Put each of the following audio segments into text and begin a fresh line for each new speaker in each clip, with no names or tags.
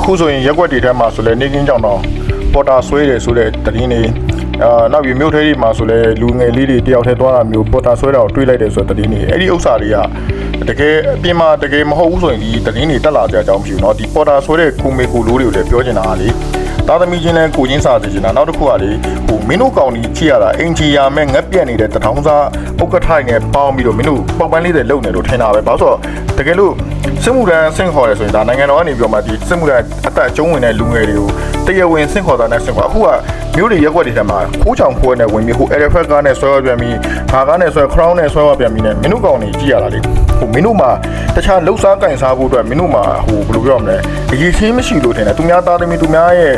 အခုဆိုရင်ရက်ွက်တွေထဲမှာဆိုလဲနေကင်းကြောင်တော့ပေါ်တာဆွဲတယ်ဆိုတဲ့တရင်နေနောက်ပြီးမြို့ထဲတွေမှာဆိုလဲလူငယ်လေးတွေတယောက်ထဲသွားတာမျိုးပေါ်တာဆွဲတာကိုတွေးလိုက်တယ်ဆိုတဲ့တရင်နေအဲ့ဒီဥစ္စာတွေကတကယ်အပြင်မှာတကယ်မဟုတ်ဘူးဆိုရင်ဒီတရင်တွေတက်လာကြအကြောင်းမရှိဘူးเนาะဒီပေါ်တာဆွဲတဲ့ကိုမေကိုလိုးတွေကိုလည်းပြောချင်တာကလေသားသမီးချင်းနဲ့ကိုချင်းစာစီချင်တာနောက်တစ်ခုကလေဟိုမင်းတို့ကောင်ကြီးကြည့်ရတာအင်ဂျီယာမဲ့ငက်ပြက်နေတဲ့တထောင်စားဥက္ကဋ္ဌနဲ့ပေါင်းပြီးတော့မင်းတို့ပေါက်ပန်းလေးတွေလုံနေလို့ထင်တာပဲဘာလို့ဆိုတော့တကယ်လို့စစ်မှုထမ်းဆင့်ခေါ်ရဆိုရင်ဒါနိုင်ငံတော်ကနေပြီးတော့မှဒီစစ်မှုထမ်းအသက်အကျုံးဝင်တဲ့လူငယ်တွေကိုတရားဝင်ဆင့်ခေါ်တာနဲ့ဆင့်ခေါ်အခုကမျိုးတွေရက်ွက်တွေထဲမှာခိုးချောင်ခိုးနဲ့ဝင်ပြီးဟို elephant ကားနဲ့ဆွဲရပြန်ပြီးဘာကားနဲ့ဆွဲ crown နဲ့ဆွဲရပြန်ပြီးနဲ့မင်းတို့ကောင်ကြီးကြည့်ရတာလေဟိုမင်းတို့မှာတခြားလှုပ်ရှားကင်စားဖို့အတွက်မင်းတို့မှာဟိုဘယ်လိုပြောရမလဲအရေးချင်းမရှိလို့ထင်တယ်သူများသားသမီးသူများရဲ့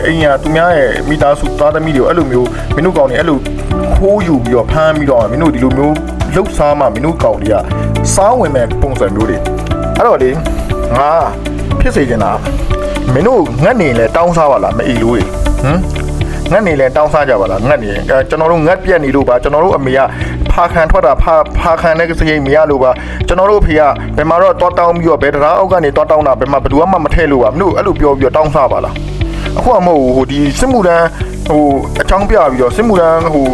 အိမ်ရသူများရဲ့မိသားစုသားသမီးတွေအဲ့လိုမျိုးမင်းတို့ကောင်ကြီးအဲ့လိုခိုးယူပြီးတော့ဖမ်းပြီးတော့မင်းတို့ဒီလိုမျိုးလှုပ်ရှားမှမင်းတို့ကောင်ကြီးကစားဝင်မဲ့ပုံစံမျိုးတွေအဲ့တော့လေငါဖြစ်စေချင်တာမင်းတို့ငတ်နေလဲတောင်းစားပါလားမအီလို့ငတ်နေလဲတောင်းစားကြပါလားငတ်နေကျွန်တော်တို့ငတ်ပြက်နေလို့ပါကျွန်တော်တို့အမေကဖာခံထွက်တာဖာခံတဲ့စရိတ်မရလို့ပါကျွန်တော်တို့အဖေကဘယ်မှာတော့တောတောင်းပြီးတော့ဘယ်တရားအောက်ကနေတောတောင်းတာဘယ်မှာဘယ်သူမှမထဲလို့ပါမင်းတို့အဲ့လိုပြောပြီးတော့တောင်းစားပါလားအခုကမဟုတ်ဟိုဒီစစ်မှုထမ်းဟိုအချောင်းပြပြီးတော့စစ်မှုထမ်းဟို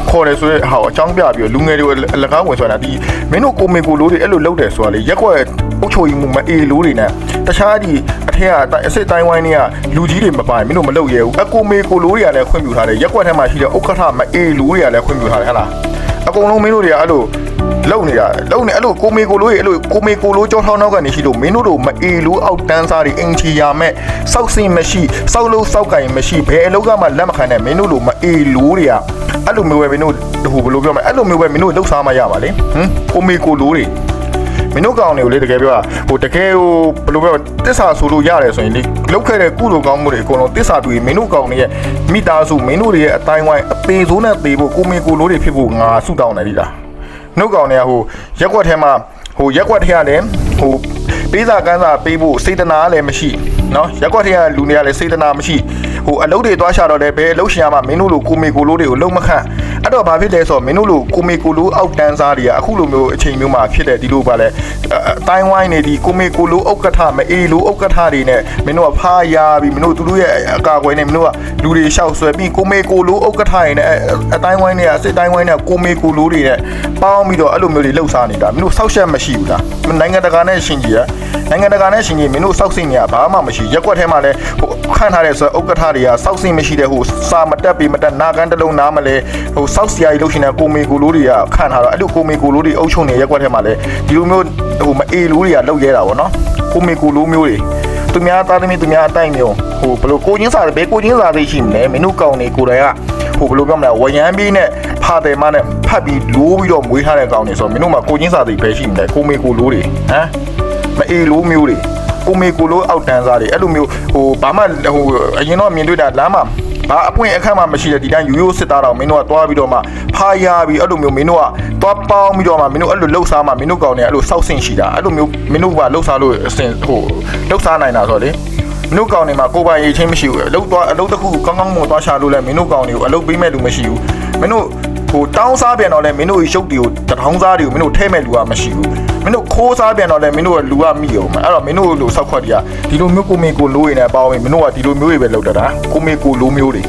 ခေါ်တယ်ဆိုရဲဟာအချောင်းပြပြီးတော့လူငယ်တွေအလကားဝင်ဆိုတာဒီမင်းတို့ကိုမေကိုလိုးတွေအဲ့လိုလုပ်တယ်ဆိုတာလေရက်ွက်အုတ်ချိုကြီးမှုမအေးလိုးတွေနဲ့တခြားဒီအထက်ကအစစ်တိုင်းဝိုင်းတွေကလူကြီးတွေမပိုင်မင်းတို့မလုပ်ရဲဘူးအကိုမေကိုလိုးတွေကလည်းခွင့်ပြုထားတယ်ရက်ွက်ထဲမှာရှိတဲ့ဥက္ကဋ္ဌမအေးလိုးတွေကလည်းခွင့်ပြုထားတယ်ဟဟလားအကုန်လုံးမင်းတို့တွေကအဲ့လိုလုံနေတာလုံနေအဲ့လိုကိုမေကိုလိုးရေအဲ့လိုကိုမေကိုလိုးကြောထောင်းနောက်ကနေရှိလို့မင်းတို့တို့မအေးလို့အောက်တန်းစားတွေအင်ချီယာမဲ့စောက်စင်မရှိစောက်လို့စောက်ကင်မရှိဘယ်အလောက်ကမှလက်မခံနဲ့မင်းတို့လိုမအေးလို့တွေကအဲ့လိုမျိုးပဲမင်းတို့ဟိုဘယ်လိုပြောမလဲအဲ့လိုမျိုးပဲမင်းတို့လှုပ်ရှားမှရပါလေကိုမေကိုလိုးတွေမင်းတို့ကောင်တွေကိုလေတကယ်ပြောတာဟိုတကယ်ဟိုဘယ်လိုပြောတစ္ဆာဆိုလို့ရတယ်ဆိုရင်လေလောက်ခဲ့တဲ့ကုလိုကောင်းမှုတွေအကုန်လုံးတစ္ဆာတွေမင်းတို့ကောင်တွေရဲ့မိသားစုမင်းတို့တွေရဲ့အတိုင်းဝိုင်းအသေးစိုးနဲ့သေးဖို့ကိုမေကိုလိုးတွေဖြစ်ဖို့ငါဆုတောင်းနေပြီလားနှုတ်ကောင်တွေကဟိုရက်ွက်ထဲမှာဟိုရက်ွက်ထဲကလည်းဟိုပေးစာကမ်းစာပေးဖို့စေတနာလည်းမရှိเนาะရက်ွက်ထဲကလူတွေကလည်းစေတနာမရှိဟိုအလုပ်တွေသွားရှာတော့တယ်ဘယ်အလုပ်ရှင်ရမှာမင်းတို့လိုကိုမေကိုလိုးတွေကိုလုံးမခန့်အဲ့တော့ဘာဖြစ်လဲဆိုတော့မင်းတို့လိုကိုမေကိုလိုးအောက်တန်းစားတွေကအခုလိုမျိုးအချိန်မျိုးမှာဖြစ်တဲ့ဒီလိုပါလဲအတိုင်းဝိုင်းနေဒီကိုမေကိုလိုးဥက္ကဋ္ဌမအေးလိုးဥက္ကဋ္ဌတွေနဲ့မင်းတို့ကဖားရပြီးမင်းတို့သူတို့ရဲ့အကာအကွယ်နဲ့မင်းတို့ကလူတွေရှောက်ဆွဲပြီးကိုမေကိုလိုးဥက္ကဋ္ဌတွေနဲ့အတိုင်းဝိုင်းတွေကအစစ်တိုင်းဝိုင်းတွေကကိုမေကိုလိုးတွေနဲ့ပေါင်းပြီးတော့အဲ့လိုမျိုးတွေလှုပ်ရှားနေတာမင်းတို့စောက်ရှက်မရှိဘူးလားနိုင်ငံတကာနဲ့ရှင်ကြီးနိုင်ငံတကာနဲ့ရှင်ကြီးမင်းတို့စောက်စိတ်နေရဘာမှမရှိရက်ွက်ထဲမှာလဲဟိုခန့်ထားတဲ့ဆိုဥက္ကဋ္ဌတွေကစောက်စိတ်မရှိတဲ့ဟိုစာမတက်ပြီးမတက်နာကန်တလုံးနားမလဲဟိုစောက်စရာကြီးလှုပ်ရှင်တဲ့ကိုမေကိုလိုးတွေကခန့်ထားတော့အဲ့လိုကိုမေကိုလိုးတွေအုပ်ချုပ်နေရက်ွက်ထဲမှာလဲဒီလိုမျိုးဟိုမအေးလိုးတွေကလှုပ်ရဲတာဗောနော်ကိုမေကိုလိုးမျိုးတွေသူများသားသမီးသူများအတိုင်းမျိုးဟိုဘလို့ကိုချင်းစာဘယ်ကိုချင်းစာသိရှိမလဲမင်းတို့ကောင်တွေကိုယ်တိုင်ကဟိုဘလို့ပြောမလဲဝရမ်းပြီးနဲ့ဖာတယ်မနဲ့ဖတ်ပြီးလိုးပြီးတော့မွေးထားတဲ့ကောင်တွေဆိုတော့မင်းတို့မှာကိုချင်းစာသိပဲရှိမလဲကိုမေကိုလိုးတွေဟမ်မအေးလိုးမျိုးတွေကိုမေကိုလိုးအောက်တန်းစားတွေအဲ့လိုမျိုးဟိုဘာမှဟိုအရင်တော့မြင်တွေ့တာလမ်းမှာဘာအပွင့်အခက်မှမရှိတဲ့ဒီတိုင်းရိုးစစ်သားတော်မင်းတို့ကသွားပြီးတော့မှဖားရပြီးအဲ့လိုမျိုးမင်းတို့ကသွားပေါင်းပြီးတော့မှမင်းတို့အဲ့လိုလှုပ်ရှားမှမင်းတို့ကောင်းနေအဲ့လိုစောက်ဆင့်ရှိတာအဲ့လိုမျိုးမင်းတို့ကလှုပ်ရှားလို့အစင်ဟိုလှုပ်ရှားနိုင်တာဆိုတော့လေမင်းတို့ကောင်းနေမှာကိုယ်ပိုင်ရေးချင်းမရှိဘူးအလုပ်တစ်ခုကောင်းကောင်းမွန်သွားရှာလို့လဲမင်းတို့ကောင်းနေကိုအလုပ်ပေးမဲ့လူမရှိဘူးမင်းတို့ဟိုတောင်းစားပြန်တော့လဲမင်းတို့ရုပ်တွေကိုတထောင်းစားတွေကိုမင်းတို့ထဲမဲ့လူကမရှိဘူးမင်းတို့ခိုးစားပြန်တော့လဲမင်းတို့ကလူကမိအောင်အဲ့တော့မင်းတို့လိုစောက်ခွက်တွေကဒီလိုမျိုးကိုမေကိုလိုးရနေပေါင်းမင်းတို့ကဒီလိုမျိုးတွေပဲလုပ်တတ်တာကိုမေကိုလိုးမျိုးတွေ